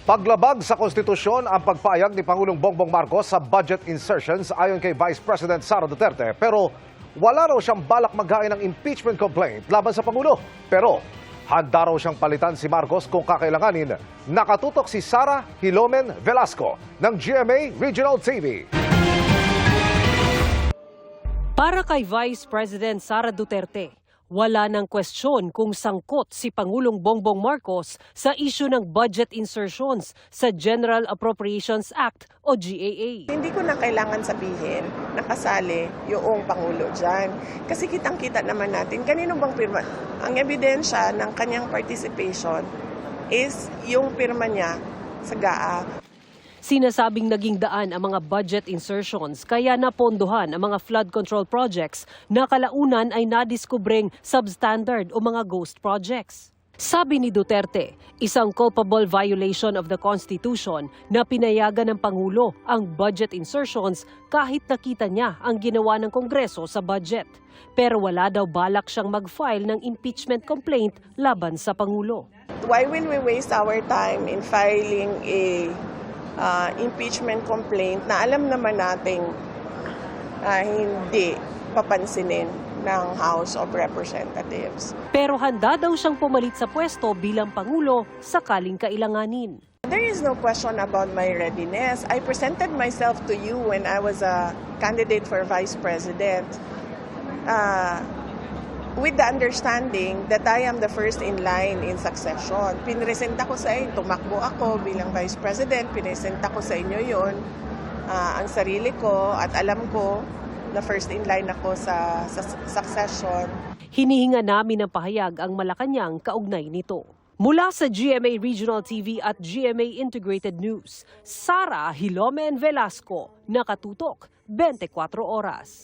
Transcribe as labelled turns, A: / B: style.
A: Paglabag sa konstitusyon ang pagpayag ni Pangulong Bongbong Marcos sa budget insertions ayon kay Vice President Sara Duterte. Pero wala raw siyang balak maghain ng impeachment complaint laban sa Pangulo. Pero handa raw siyang palitan si Marcos kung kakailanganin. Nakatutok si Sara Hilomen Velasco ng GMA Regional TV.
B: Para kay Vice President Sara Duterte, wala nang kwestiyon kung sangkot si Pangulong Bongbong Marcos sa isyu ng budget insertions sa General Appropriations Act o GAA.
C: Hindi ko na kailangan sabihin na kasali yung Pangulo dyan. Kasi kitang-kita naman natin, kanino bang pirma? Ang ebidensya ng kanyang participation is yung pirma niya sa GAA.
B: Sinasabing naging daan ang mga budget insertions kaya napondohan ang mga flood control projects na kalaunan ay nadiskubreng substandard o mga ghost projects. Sabi ni Duterte, isang culpable violation of the Constitution na pinayagan ng Pangulo ang budget insertions kahit nakita niya ang ginawa ng Kongreso sa budget. Pero wala daw balak siyang mag-file ng impeachment complaint laban sa Pangulo.
C: Why will we waste our time in filing a impeachment complaint na alam naman nating hindi papansinin ng House of Representatives?
B: Pero handa daw siyang pumalit sa pwesto bilang Pangulo sakaling kailanganin.
C: There is no question about my readiness. I presented myself to you when I was a candidate for Vice President with the understanding that I am the first in line in succession. Pinresenta ko sa inyo, tumakbo ako bilang Vice President, pinresenta ko sa inyo yon ang sarili ko at alam ko na first in line ako sa succession.
B: Hinihinga namin ng pahayag ang Malacanang kaugnay nito. Mula sa GMA Regional TV at GMA Integrated News, Sara Hilomen Velasco, nakatutok 24 oras.